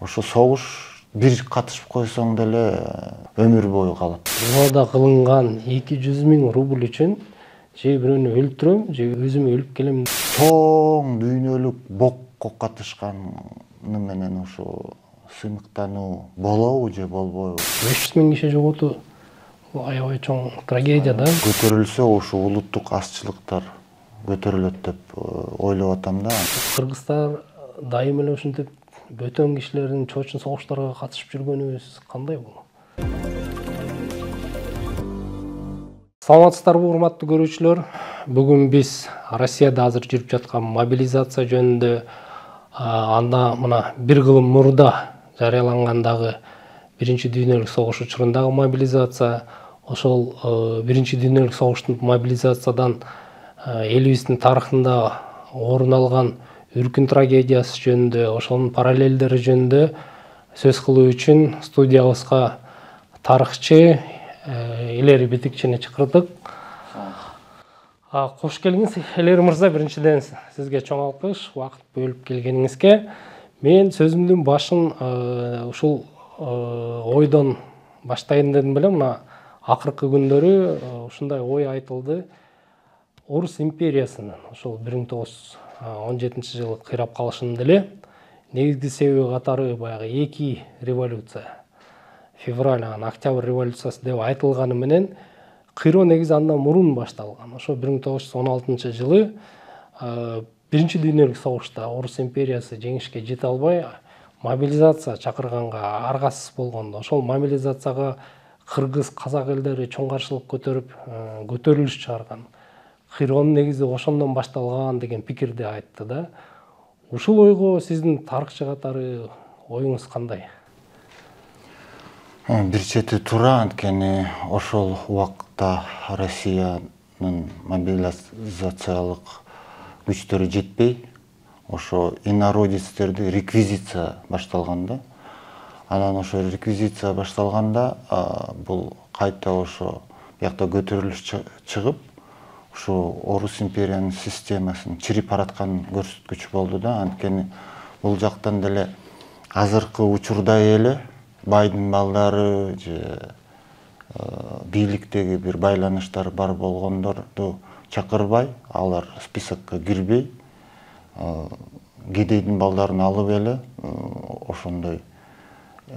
ошо согуш бир катышып койсоң деле өмүр бою калат. Убада кылынган 200 000 рубль үчүн же бирөөнү өлтүрөм, же өзүм өлүп келем. Чоң дүйнөлүк бокко катышканы менен ошо сыймыктануу болобу же болбойбу? 500 000 киши жоготуу аябай чоң трагедия да. Көтөрүлсө ошо улуттук азчылыктар көтөрүлөт деп ойлоп атам да. Кыргызстар дайым эле ушинтип бөтөн кишилердин чоочун согуштарга катышып жүргөнүбүз кандай болот? Саламатсыздарбы, урматтуу көрүүчүлөр? Бүгүн биз Россияда азыр жүрүп жаткан мобилизация жөнүндө, анда мына бир кылым мурда жарыялангандагы Биринчи дүйнөлүк согуш учурундагы мобилизация, ошол Биринчи дүйнөлүк согуштун мобилизациядан элибиздин тарыхында орун алган үркүн трагедиясы жөнүндө, ошонун параллелдери жөнүндө сөз кылуу үчүн студиябызга тарыхчы Элери Битикчини чакырдык. Кош келиңиз, Элери мырза. Биринчиден сизге чоң алкыш, убакыт бөлүп келгениңизге. Мен сөзүмдүн башын ушул ойдон баштайын дедим белем. Мына акыркы күндөрү ушундай ой айтылды. Орус империясынын ошол 1917 жылы кыйрап калышынын деле негизги себеби катары баягы эки революция, февраль, октябрь революциясы деп айтылганы менен кыйроо негизи андан мурун башталган. Ошо 1916 жылы Биринчи дүйнөлүк согушта Орус империясы жеңишке жете албай мобилизация чакырганга аргасыз болгондо, ошол мобилизацияга кыргыз, казак элдери чоң каршылык көтөрүп көтөрүлүш чыгарган. Кыйроонун негизи ошондон башталган деген пикирди айтты да. Ушул ойго сиздин тарыхчы катары оюңуз кандай? Бир чети туура, анткени ошол убакта Россиянын мобилизациялык күчтөрү жетпей, ошо инородецтерди реквизиция башталган да. Анан ошо реквизиция башталганда бул кайта ошо биякта көтөрүлүш чыгып, ошо Орус империянын системасын чирип бараткан көрсөткүч болду да. Анткени бул жактан деле азыркы учурдай эле байдын балдары же бийликтеги бир байланыштары бар болгондорду чакырбай, алар списокко кирбей, кедейдин балдарын алып эле ошондой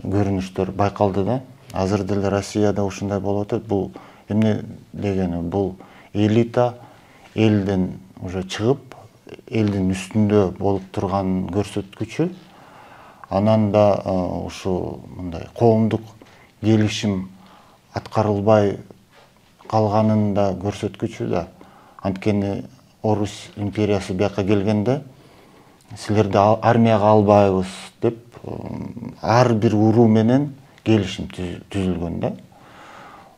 көрүнүштөр байкалды да. Азыр деле Россияда ушундай болуп атат. Бул эмне дегени? Бул элита элден уже чыгып, элдин үстүндө болуп турган көрсөткүчү. Анан да ушу мындай коомдук келишим аткарылбай калганын да көрсөткүчү да. Анткени Орус империясы бияка келгенде силерди армияга албайбыз деп ар бир уруу менен келишим түзүлгөн да.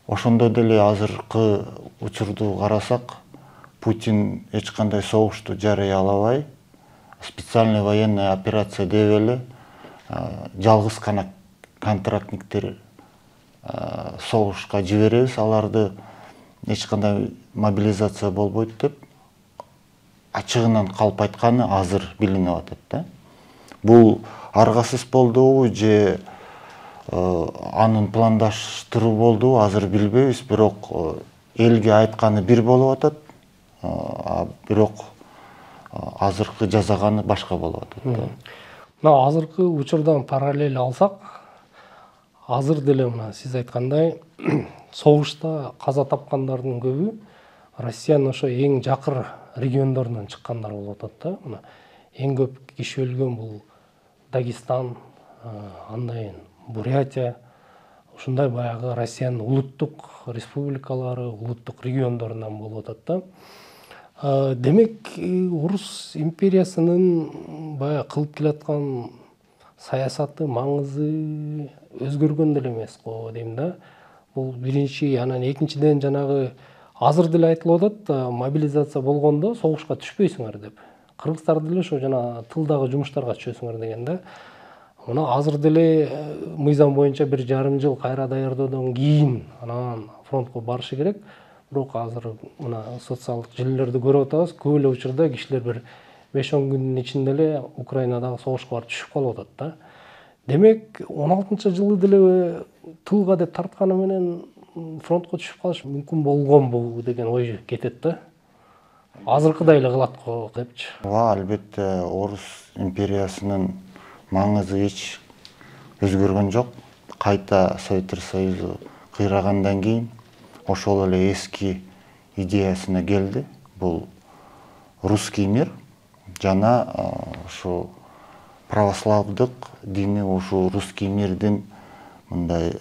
Ошондо деле азыркы учурду карасак, Путин эч кандай согушту жарыялабай, специальный военная операция деп эле жалгыз гана контрактниктер согушка жиберебиз, аларды эч кандай мобилизация болбойт деп ачыгынан калп айтканы азыр билинип атат да. Бул аргасыз болдубу же анын пландаштыруу болдубу азыр билбейбиз, бирок элге айтканы бир болуп атат, бирок азыркы жасаганы башка болуп атат да. Мына азыркы учурдан параллель алсак, азыр деле мына сиз айткандай согушта каза тапкандардын көбү Россиянын ошо эң жакыр региондорунан чыккандар болуп атат да. Мына эң көп киши өлгөн бул Дагестан, андайын Бурятия, ушундай баягы Россиянын улуттук республикалары, улуттук региондорунан болуп атат да. Демек, Орус империясынын баягы кылып келаткан саясаты, маңызы өзгөргөн деле эмес го дейм да. Бул биринчи, анан экинчиден жанагы азыр деле айтылып атат, мобилизация болгондо согушка түшпөйсүңөр деп. Кыргыздар деле ошо жана тылдагы жумуштарга түшөсүңөр деген да. Мына азыр деле мыйзам боюнча 1,5 жыл кайра даярдоодон кийин анан фронтко барышы керек. Бирок азыр мына социалдык желилерди көрүп атабыз, көп эле учурда кишилер бир 5-10 күндүн ичинде эле Украинадагы согушка барып түшүп калып атат да. Демек 16-жылы деле тылга деп тартканы менен фронтко түшүп калыш мүмкүн болгонбу деген ой кетет да. Азыркыдай эле кылат го депчи. Ооба, албетте Орус империясынын маңызы эч өзгөргөн жок. Кайта Советтер Союзу кыйрагандан кийин ошол эле эски идеясына келди. Бул русский мир жана ушу православдык дини ушу русский мирдин мындай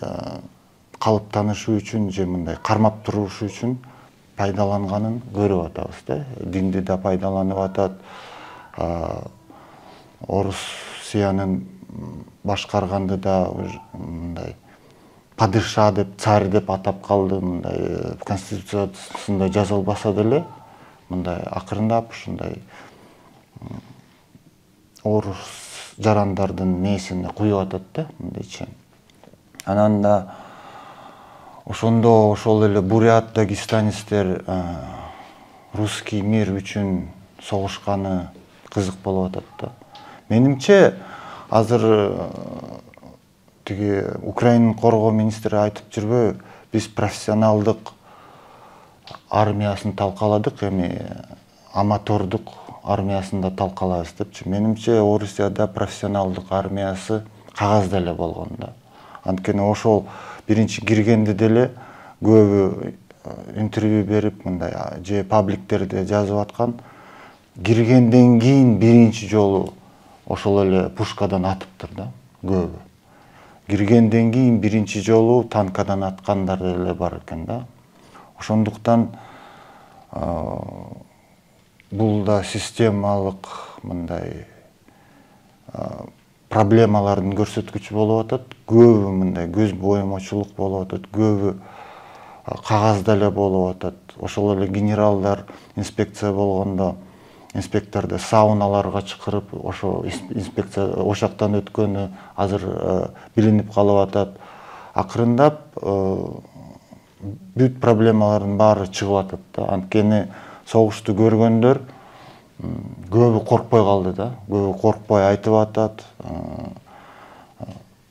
калыптанышы үчүн же мындай кармап турушу үчүн пайдаланганын көрүп атабыз да. Динди да пайдаланып атат. Орусиянын башкарганды да мындай падыша деп, царь деп атап калды. Мындай конституциясында жазылбаса деле, мындай акырындап ушундай орус жарандардын несине куюп атат да, мындайча. Анан да ошондо ошол эле бурят, дагестанецтер русский мир үчүн согушканы кызык болуп атат да. Менимче азыр тиги Украинанын коргоо министри айтып жүрбөйбү, биз профессионалдык армиясын талкаладык, эми аматордук армиясын да талкалайбыз депчи. Менимче Орусияда профессионалдык армиясы кагазда эле болгон да. Анткени ошол биринчи киргенде деле көбү интервью берип мындай же пабликтерде жазып аткан, киргенден кийин биринчи жолу ошол эле пушкадан атыптыр да, көбү. Киргенден кийин биринчи жолу танкадан аткандар эле бар экен да. Ошондуктан бул да системалык мындай проблемалардын көрсөткүчү болуп атат. Көбү мындай көз боемочулук болуп атат, көбү кагазда эле болуп атат. Ошол эле генералдар инспекция болгондо инспекторду сауналарга чакырып, ошо инспекция ошактан өткөнү азыр билинип калып атат. Акырындап бүт проблемалардын баары чыгып атат да. Анткени согушту көргөндөр көбү коркпой калды да. Көбү коркпой айтып атат.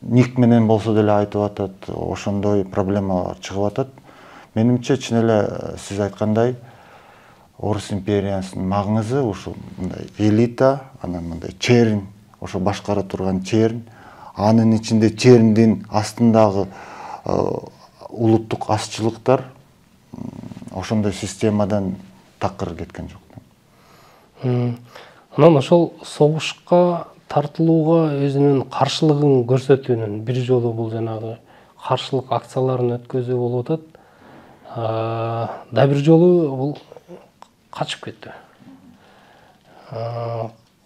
Ник менен болсо деле айтып атат. Ошондой проблемалар чыгып атат. Менимче чын эле сиз айткандай Орус империясынын маңызы ушу мындай элита, анан мындай чернь, ошо башкара турган чернь, анын ичинде черндин астындагы улуттук азчылыктар ошондой системадан такыр кеткен жок. Анан ошол согушка тартылууга өзүнүн каршылыгын көрсөтүүнүн бир жолу бул жанагы каршылык акцияларын өткөзүү болуп атат. Да бир жолу бул качып кетти.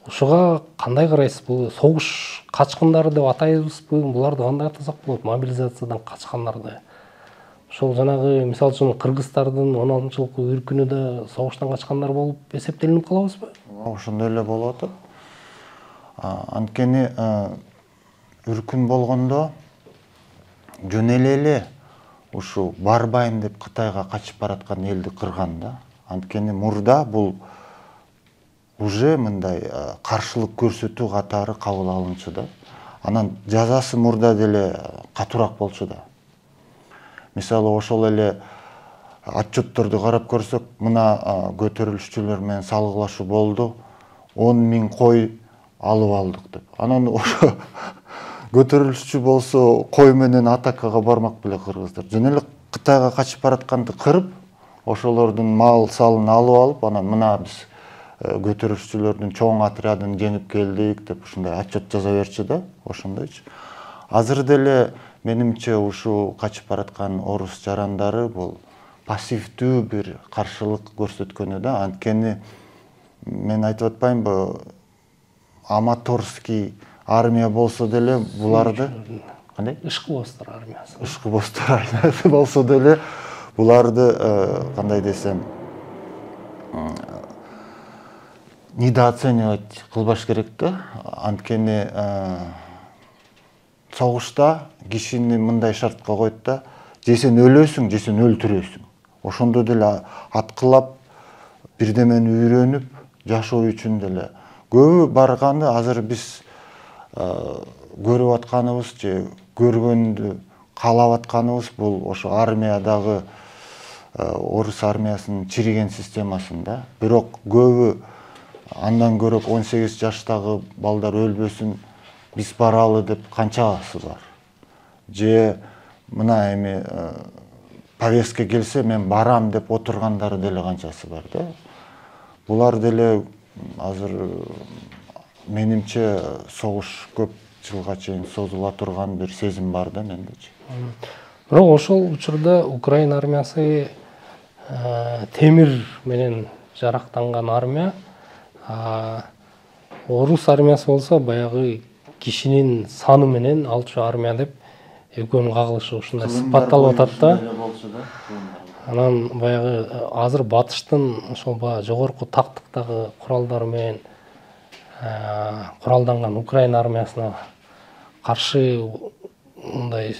Ушуга кандай карайсыз? Бул согуш качкындары деп атайбызбы? Буларды кандай атасак болот? Мобилизациядан качкандарды. Ошол жанагы мисалы үчүн кыргыздардын 16-жылкы үркүнү да согуштан качкандар болуп эсептелинип калабызбы? Ошондой эле болуп атат. Анткени үркүн болгондо жөн эле ушу барбайм деп Кытайга качып бараткан элди кырган да. Анткени мурда бул уже мындай каршылык көрсөтүү катары кабыл алынчу да. Анан жазасы мурда деле катуураак болчу да. Мисалы ошол эле отчетторду карап көрсөк, мына көтөрүлүшчүлөр менен салгылашуу болду, 10 000 кой алып алдык деп. Анан ошо көтөрүлүшчү болсо кой менен атакага бармак беле кыргыздар. Жөн эле Кытайга качып баратканды кырып, ошолордун мал салын алып алып, анан мына биз көтөрүлүшчүлөрдүн чоң отрядын жеңип келдик деп ушундай отчет жаза берчү да, ошондойчу. Азыр деле менимче ушу качып бараткан орус жарандары бул пассивдүү бир каршылык көрсөткөнү да. Анткени мен айтып атпаймынбы, аматорский армия болсо деле буларды кандай? Ишкыбостор армиясы. Ишкыбостор армиясы болсо деле буларды кандай десем недооценивать кылбаш керек да. Анткени согушта кишини мындай шартка коет да, же сен өлөсүң, же сен өлтүрөсүң. Ошондо деле аткылап, бирдемени үйрөнүп, жашоо үчүн деле. Көбү барганы азыр биз көрүп атканыбыз же көргөндү каалап атканыбыз бул ошо армиядагы орус армиясынын чириген системасында. Бирок көбү андан көрөп 18 жаштагы балдар өлбөсүн, биз баралы деп канчасы бар. Же мына эми повестка келсе мен барам деп отургандары деле канчасы бар да. Булар деле азыр менимче согуш көп жылга чейин созула турган бир сезим бар да мендечи. Бирок ошол учурда Украина армиясы темир менен жарактанган армия, орус армиясы болсо баягы кишинин саны менен алчу армия деп экөөнүн кагылышы ушундай сыпатталып атат да. Анан баягы азыр батыштын ошол баягы жогорку тактыктагы куралдары менен куралданган Украина армиясына каршы мындай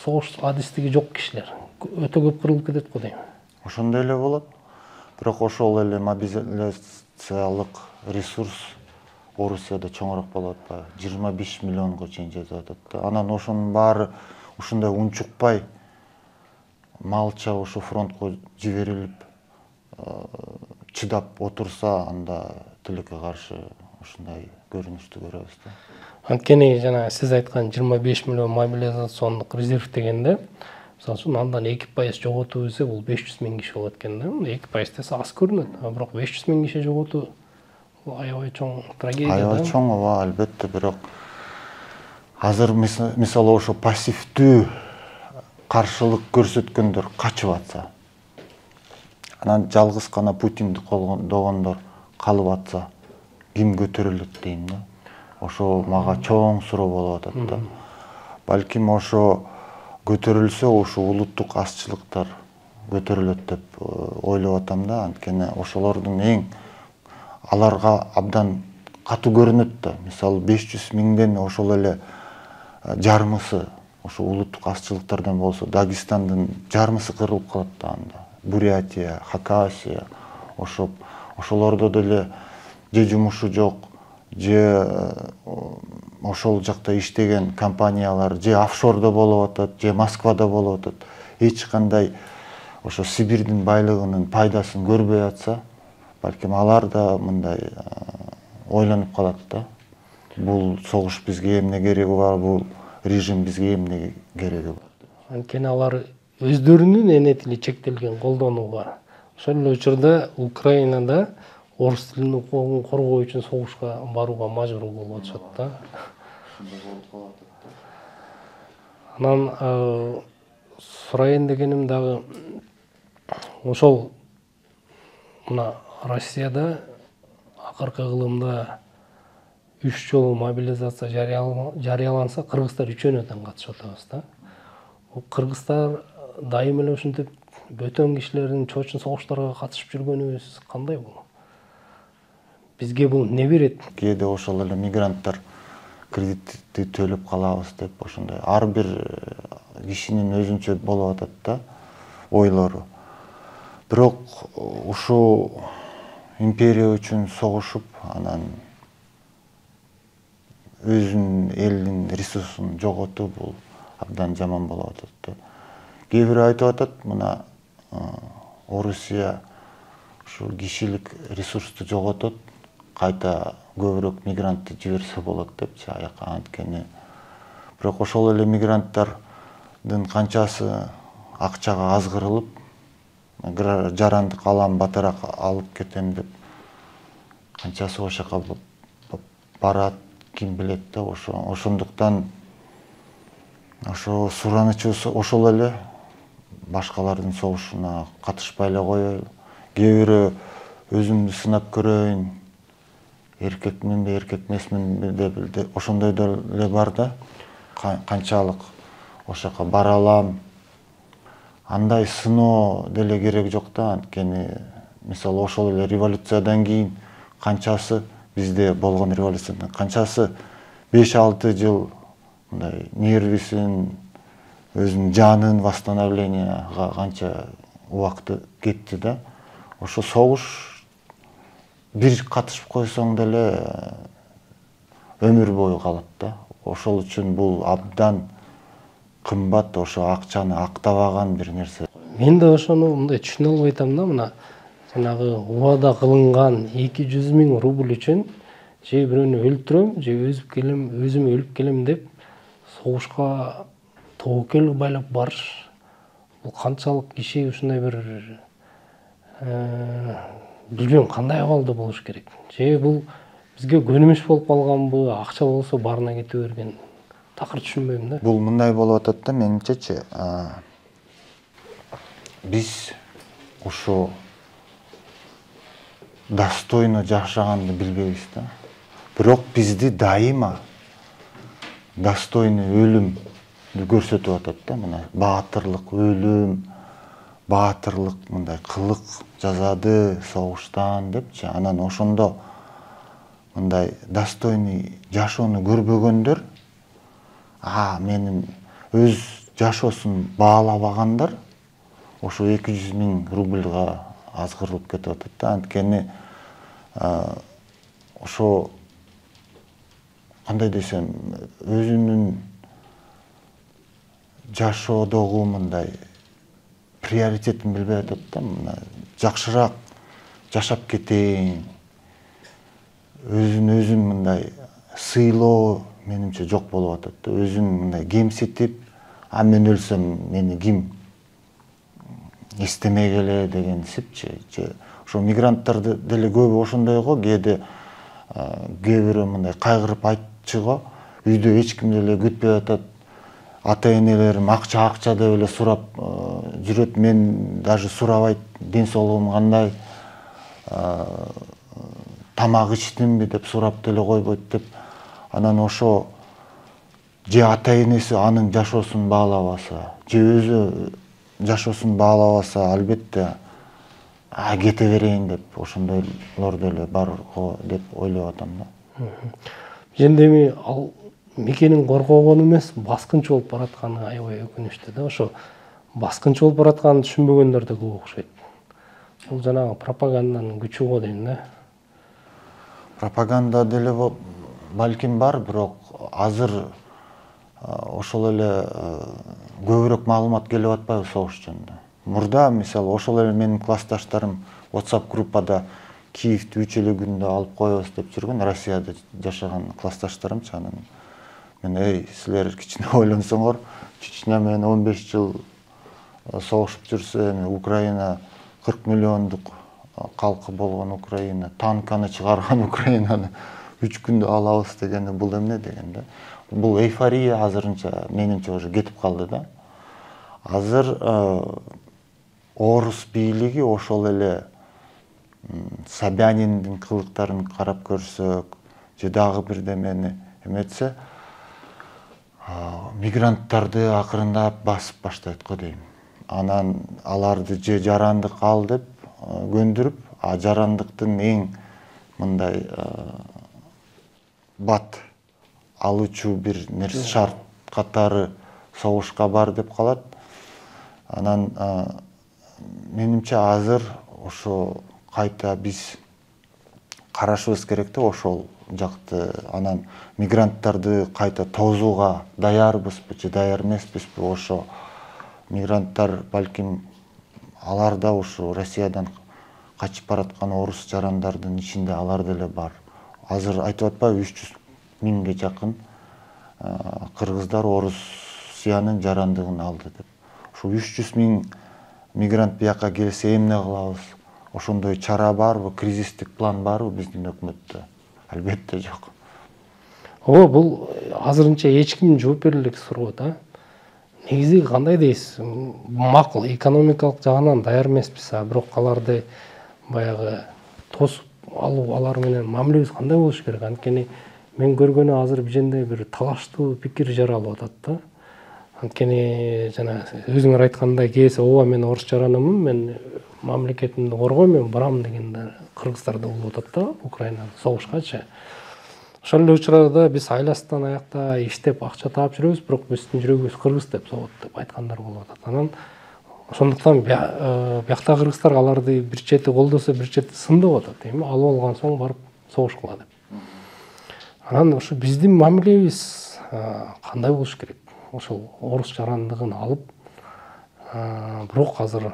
согуш адистиги жок кишилер өтө көп кырылып кетет го дейм. Ошондой эле болот. Бирок ошол эле мобилизациялык ресурс Орусияда чоңураак болот атпайбы? 25 миллионго чейин жетип атат да. Анан ошонун баары ушундай унчукпай малча ушу фронтко жиберилип чыдап отурса, анда тилекке каршы ушундай көрүнүштү көрөбүз да. Анткени жана сиз айткан 25 миллион мобилизациондук резерв дегенде, мисалы үчүн андан 2% жоготуу десе бул 500 миң киши болот экен да. 2% десе аз көрүнөт, бирок 500 миң киши жоготуу бул аябай чоң трагедия да. Аябай чоң, ооба, албетте, бирок азыр мисалы ошо пассивдүү каршылык көрсөткөндөр качып атса, анан жалгыз гана Путинди колдогондор калып атса, ким көтөрүлөт дейм да. Ошо мага чоң суроо болуп атат да. Балким ошо көтөрүлсө, ошо улуттук азчылыктар көтөрүлөт деп ойлоп атам да. Анткени ошолордун аларга абдан катуу көрүнөт да. Мисалы 500 миңден ошол эле жармысы ошо улуттук азчылыктардан болсо, Дагестандын жармысы кырылып калат да анда. Бурятия, Хакасия, ошолордо деле же жумушу жок, же ошол жакта иштеген компаниялар же офшордо болуп атат, же Москвада болуп атат. Эч кандай ошо Сибирдин байлыгынын пайдасын көрбөй атса, балким алар да мындай ойлонуп калат да. Бул согуш бизге эмне кереги бар, бул режим бизге эмне кереги бар. Анткени алар өздөрүнүн эне тили чектелген колдонууга, ошол эле учурда Украинада орус тилин коргоо үчүн согушка барууга мажбур болуп атышат да. Анан сурайын дегеним дагы ошол мына Россияда акыркы кылымда 3 жолу мобилизация жарыяланса, кыргыздар 3-өөнө тең катышып атабыз да. Кыргыздар дайым эле ушинтип бөтөн кишилердин чоочун согуштарга катышып жүргөнүбүз кандай бул? Бизге бул не берет? Кээде ошол эле мигранттар кредитти төлөп калабыз деп ошондой ар бир кишинин өзүнчө болуп атат да ойлору. Бирок ушул империя үчүн согушуп, анан өзүнүн элинин ресурсун жоготуу бул абдан жаман болуп атат да. Кээ бирөө айтып атат, мына Орусия ушул кишилик ресурсту жоготот, кайта көбүрөөк мигрантты жиберсе болот депчи аяка. Анткени бирок ошол эле мигранттардын канчасы акчага азгырылып, жарандык алам, батараак алып кетем деп канчасы ошол жака барат, ким билет да. Ошондуктан ошо суранычыбыз ошол эле, башкалардын согушуна катышпай эле коелу. Кээ бирөө өзүмдү сынап көрөйүн, эркекминби, эркек эмесминби деп ошондой деле бар да. Канчалык ошол жака бара алам, андай сыноо деле керек жок да. Анткени мисалы ошол эле революциядан кийин канчасы, бизде болгон революциядан канчасы 5-6 жыл мындай нервисин, өзүнүн жанын восстановленияга канча убакыты кетти да. Ошо согуш бир катышып койсоң деле өмүр бою калат да. Ошол үчүн бул абдан кымбат, ошо акчаны актабаган бир нерсе. Мен да ошону мындай түшүнө албай атам да, мына жанагы убада кылынган 200 000 рубль үчүн же бирөөнү өлтүрөм, же өзүм өлүп келем деп согушка тобокел байлап барыш. Бул канчалык киши ушундай бир билбейм кандай абалда болуш керек. Же бул бизге көнүмүш болуп калганбы, акча болсо баарына кете берген. Такыр түшүнбөйм да. Бул мындай болуп атат да, менимчечи. Биз ошо достойно жашаганды билбейбиз да. Бирок бизди дайыма достойный өлүмдү көрсөтүп атат да. Мына баатырлык өлүм, баатырлык мындай кылык жазады согуштан депчи. Анан ошондо мындай достойный жашоону көрбөгөндөр, менин өз жашоосун баалабагандар ошо 200 000 рубльга азгырылып кетип атат да. Анткени ошо кандай десем, өзүнүн жашоодогу мындай приоритетин билбей атат да. Мына жакшыраак жашап кетейин, өзүн мындай сыйлоо менимче жок болуп атат да. Өзүн мындай кемситип, мен өлсөм мени ким эстемегеле дегенсипчи. Ошо мигранттарды деле көбү ошондой го, кээде кээ бирөө мындай кайгырып айтчу го, үйдө эч ким деле күтпөй атат, ата-энелерим акча деп эле сурап жүрөт, мен даже сурабайт, ден соолугум кандай, тамак ичтимби деп сурап деле койбойт деп. Анан ошо же ата-энеси анын жашоосун баалабаса, же өзү жашоосун баалабаса, албетте кете берейин деп ошондойлор деле бар го деп ойлоп атам да. Эми ал мекенин коргогон эмес, баскынчы болуп баратканы аябай өкүнүчтүү да. Ошо баскынчы болуп баратканын түшүнбөгөндөр да көп окшойт. Бул жанагы пропаганданын күчү го дейм да. Пропаганда деле балким бар, бирок азыр ошол эле көбүрөөк маалымат келип атпайбы согуш жөнүндө. Мурда мисалы ошол эле менин классташтарым WhatsApp группада Киевди 3 эле күндө алып коебуз деп жүргөн, Россияда жашаган классташтарымчы. Анан мен силер кичине ойлонсоңор, Чечня менен 15 жыл согушуп жүрсө, эми Украина 40 миллиондук калкы болгон Украина, танканы чыгарган Украинаны 3 күндө алабыз дегенде бул эмне деген да. Бул эйфория азырынча менимче уже кетип калды да. Азыр орус бийлиги ошол эле Собяниндин кылыктарын карап көрсөк, же дагы бирдемени эметсе, мигранттарды акырындап басып баштайт го дейм. Анан аларды же жарандык ал деп көндүрүп, жарандыктын эң мындай бат алуучу бир нерсе шарт катары согушка бар деп калат. Анан менимче азыр ошо кайта биз карашыбыз керек да ошол жакты. Анан мигранттарды кайта тосууга даярбызбы же даяр эмеспизби? Ошо мигранттар балким алар да ушу Россиядан качып бараткан орус жарандардын ичинде алар деле бар. Азыр айтып атпайбы 300 000ге жакын кыргыздар Орусиянын жарандыгын алды деп. Ошо 300 000 мигрант бияка келсе эмне кылабыз? Ошондой чара барбы, кризистик план барбы биздин өкмөттө? Албетте жок. Бул азырынча эч ким жооп бере элек суроо да. Негизи кандай дейсиз? Макул, экономикалык жагынан даяр эмеспиз, бирок аларды баягы тосуп алуу, алар менен мамилебиз кандай болуш керек? Анткени мен көргөнү азыр биженде бир талаштуу пикир жаралып атат да. Анткени жана өзүңөр айткандай кээсе ооба мен орус жаранымын, мен мамлекетимди коргойм, барам дегенде кыргыздарда болуп атат да, Украинада согушкачы. Ошол эле учурда биз айластан аякта иштеп акча таап жүрөбүз, бирок биздин жүрөгүбүз кыргыз деп согот деп айткандар болуп атат. Анан ошондуктан биякта кыргыздар аларды бир чети колдосо, бир чети сындап атат, эми алып алган соң барып согуш кыла деп. Анан ушу биздин мамилебиз кандай болуш керек? Ошол орус жарандыгын алып, бирок азыр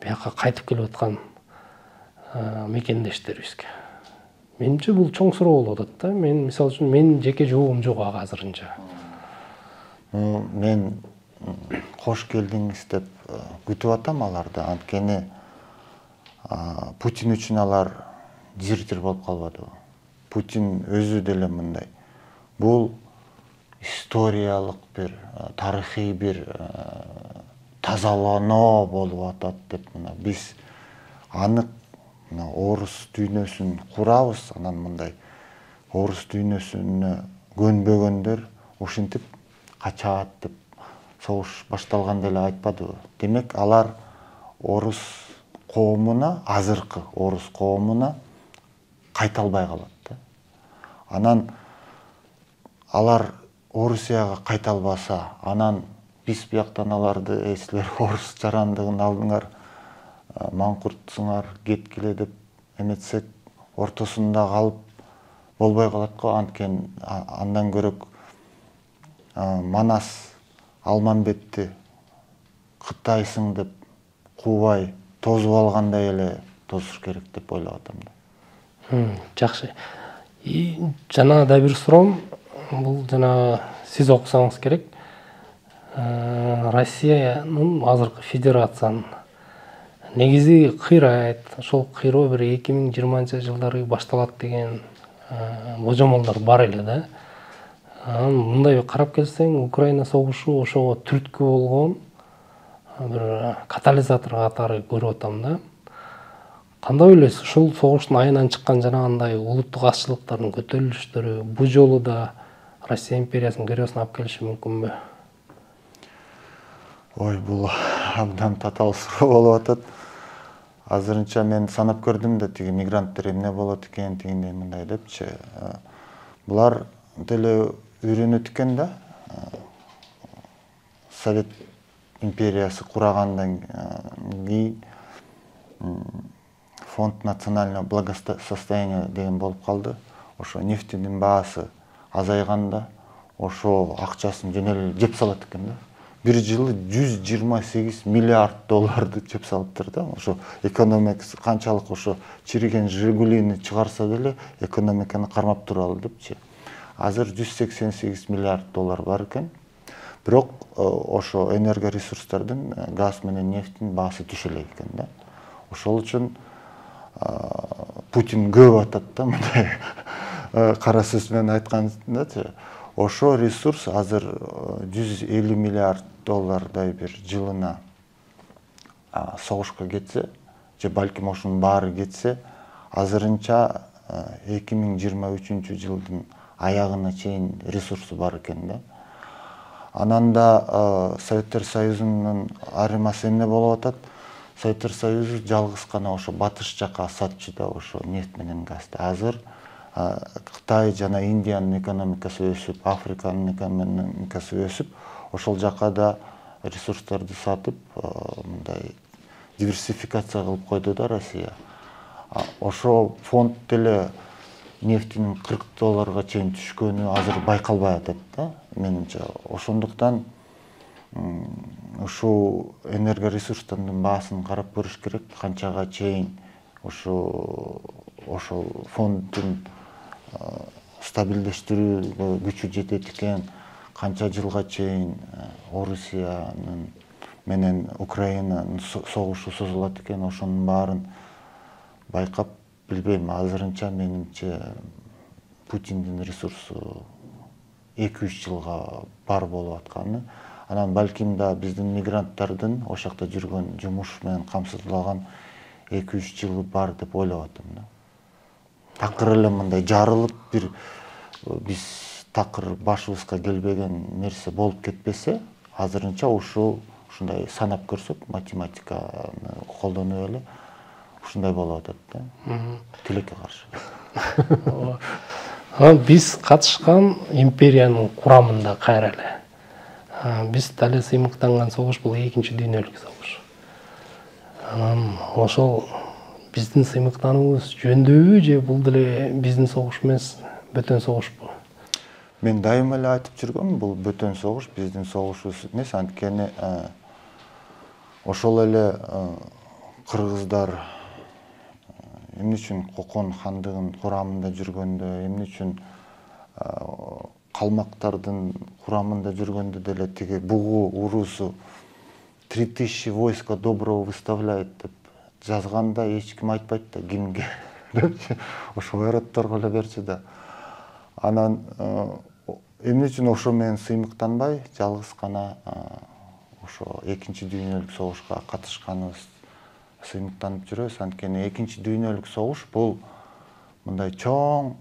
бияка кайтып келип аткан мекендештерибизге. Менимче бул чоң суроо болуп атат да. Мен мисалы үчүн менин жеке жообум жок ага азырынча. Мен кош келдиңиз деп күтүп атам аларды. Анткени Путин үчүн алар дезертир болуп калбадыбы? Путин өзү деле мындай. Бул историялык бир, тарыхый бир тазалануу болуп атат деп мына биз анык орус дүйнөсүн курабыз, анан мындай орус дүйнөсүнө көнбөгөндөр ушинтип качат деп согуш башталганда эле айтпадыбы? Демек алар орус коомуна, азыркы орус коомуна кайта албай калат да. Анан алар Орусияга кайта албаса, анан биз бияктан аларды силер орус жарандыгын алдыңар, маңкуртсуңар, кеткиле деп эметсек, ортосунда калып болбой калат го. Анткени андан көрөк Манас Алмамбетти Кытайсың деп куубай тозуп алгандай эле тосуш керек деп ойлоп атам да. Жакшы. Жана да бир суроом, бул жана сиз окусаңыз керек. Россиянын азыркы федерациянын негизи кыйрайт. Ошол кыйроо бир 2020-жылдары башталат деген божомолдор бар эле да. Мындай карап келсең, Украина согушу ошого түрткү болгон бир катализатор катары көрүп атам да. Кандай ойлойсуз? Ушул согуштун айынан чыккан жанагындай улуттук азчылыктардын көтөрүлүштөрү бу жолу да Россия империясынын кыйроосуна алып келиши мүмкүнбү? Ой, бул абдан татаал суроо болуп атат. Азырынча мен санап көрдүм да, тиги мигранттар эмне болот экен, тигиндей мындай депчи. Булар деле үйрөнөт экен да. Совет империясы курагандан кийин фонд национального благосостояния деген болуп калды. Ошо нефтинин баасы азайганда ошо акчасын жөн эле жеп салат экен да. Бир жылы 128 миллиард долларды жеп салыптыр да. Ошо экономикасы канчалык ошо чириген Жигулини чыгарса деле экономиканы кармап туралы депчи. Азыр 188 миллиард доллар бар экен. Бирок ошо энергоресурстардын, газ менен нефтин баасы түшө элек экен да. Ошол үчүн Путин көп атат да, мындай кара сөз менен айткандачы. Ошо ресурс азыр 150 миллиард доллардай бир жылына согушка кетсе, же балким ошонун баары кетсе, азырынча 2023-жылдын аягына чейин ресурсу бар экен да. Анан да Советтер Союзунун арымасы эмне болуп атат? Советтер Союзу жалгыз гана ошо батыш жака сатчу да, ошо нефть менен газды. Азыр Кытай жана Индиянын экономикасы өсүп, Африканын экономикасы өсүп, ошол жака да ресурстарды сатып, мындай диверсификация кылып койду да Россия. Ошо фонд деле нефтинин 40 долларга чейин түшкөнү азыр байкалбай атат да, менимче. Ошондуктан ушул энергоресурстардын баасын карап көрүш керек, канчага чейин ошол фонддун стабилдештирүүгө күчү жетет экен, канча жылга чейин Орусиянын менен Украинанын согушу созулат экен, ошонун баарын байкап билбейм. Азырынча менимче Путиндин ресурсу 2-3 жылга бар болуп атканы. Анан балким да биздин мигранттардын ошол жакта жүргөн, жумуш менен камсыздалган 2-3 жылы бар деп ойлоп атам да. Такыр эле мындай жарылып бир биз такыр башыбызга келбеген нерсе болуп кетпесе, азырынча ушундай санап көрсөк, математиканы колдонуп эле ушундай болуп атат да. Тилекке каршы. Биз катышкан империянын курамында кайра эле. Биз дали сыймыктанган согуш бул 2-нчи дүйнөлүк согуш. Анан ошол биздин сыймыктануубуз жөндөбү же бул деле биздин согуш эмес, бөтөн согуш бул? Мен дайыма эле айтып жүргөм, бул бөтөн согуш биздин согушубуз эмес, анткени ошол эле кыргыздар эмне үчүн Кокон хандыгынын курамында жүргөндө, эмне үчүн калмактардын курамында жүргөндө деле тиги бугу уруусу 3000 войска доброго выставляет деп жазганда эч ким айтпайт да, кимге депчи, ошо байраттарга эле берчи да. Анан эмне үчүн ошо менен сыймыктанбай, жалгыз гана ошо экинчи дүйнөлүк согушка катышканыбыз сыймыктанып жүрөбүз. Анткени экинчи дүйнөлүк согуш бул мындай чоң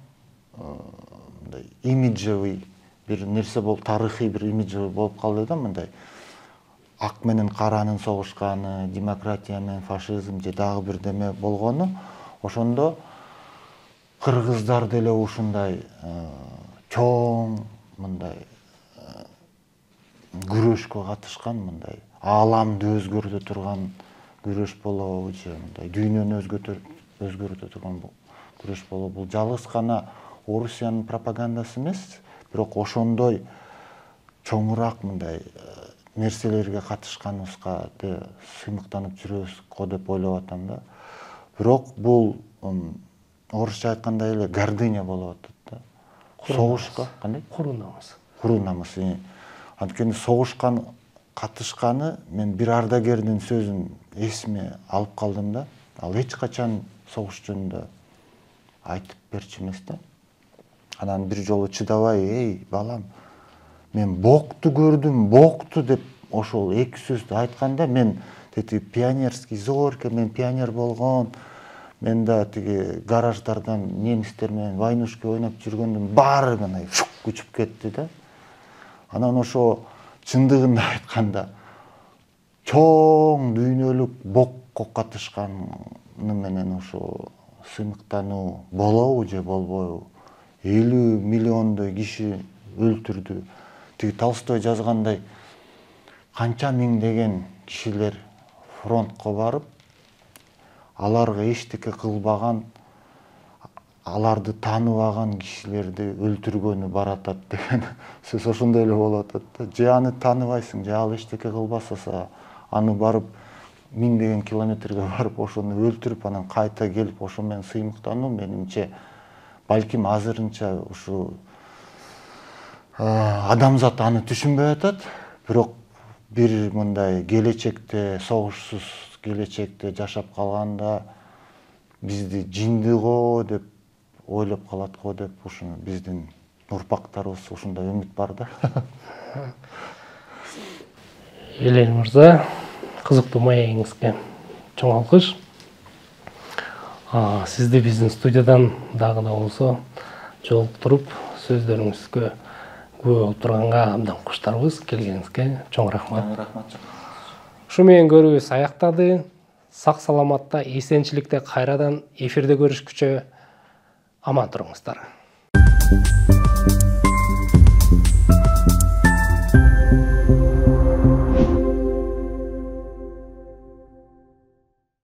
мындай имиджевый бир нерсе болуп, тарыхый бир имиджевый болуп калды да, мындай ак менен каранын согушканы, демократия менен фашизм же дагы бирдеме болгону, ошондо кыргыздар деле ушундай чоң мындай күрөшкө катышкан, мындай ааламды өзгөртө турган күрөш болобу же мындай дүйнөнү өзгөртө турган күрөш болобу. Бул жалгыз гана Орусиянын пропагандасы эмес, бирок ошондой чоңураак мындай нерселерге катышканыбызга сыймыктанып жүрөбүз го деп ойлоп атам да. Бирок бул орусча айткандай эле гордыня болуп атат да. Согушка кандай? Куру намыс. Куру намыс. Анткени согушкан катышканы, мен бир ардагердин сөзүн эсиме алып калдым да. Ал эч качан согуш жөнүндө айтып берчү эмес да. Анан бир жолу чыдабай, эй балам, мен бокту көрдүм, бокту деп ошол эки сөздү айтканда, мен тиги пионерский зорко, мен пионер болгон, мен да тиги гараждардан немистер менен войнушка ойноп жүргөндүн баары мындай учуп кетти да. Анан ошо чындыгында айтканда чоң дүйнөлүк бокко катышканы менен ошо сыймыктануу болобу же болбойбу? 50 миллиондой киши өлтүрдү. Тиги Толстой жазгандай, канча миңдеген кишилер фронтко барып, аларга эчтеке кылбаган, аларды тааныбаган кишилерди өлтүргөнү баратат деген сөз ошондой эле болуп атат да. Же аны тааныбайсың, же ал эчтеке кылбаса, аны барып миңдеген километрге барып ошону өлтүрүп, анан кайта келип ошо менен сыймыктануу, менимче балким азырынча ушу адамзат аны түшүнбөй атат. Бирок бир мындай келечекте, согушсуз келечекте жашап калганда бизди жинди го деп ойлоп калат го деп, ушуну биздин урпактарыбыз ушундай үмүт бар да. Элен мырза, кызыктуу маегиңизге чоң алкыш. Сизди биздин студиядан дагы да болсо жолуктуруп, сөздөрүңүзгө күбө болуп турганга абдан куштарбыз. Келгениңизге чоң рахмат. Рахмат. Ушу менен көрүүбүз аяктады. Сак саламатта, эсенчиликте кайрадан эфирде көрүшкүчө аман туруңуздар.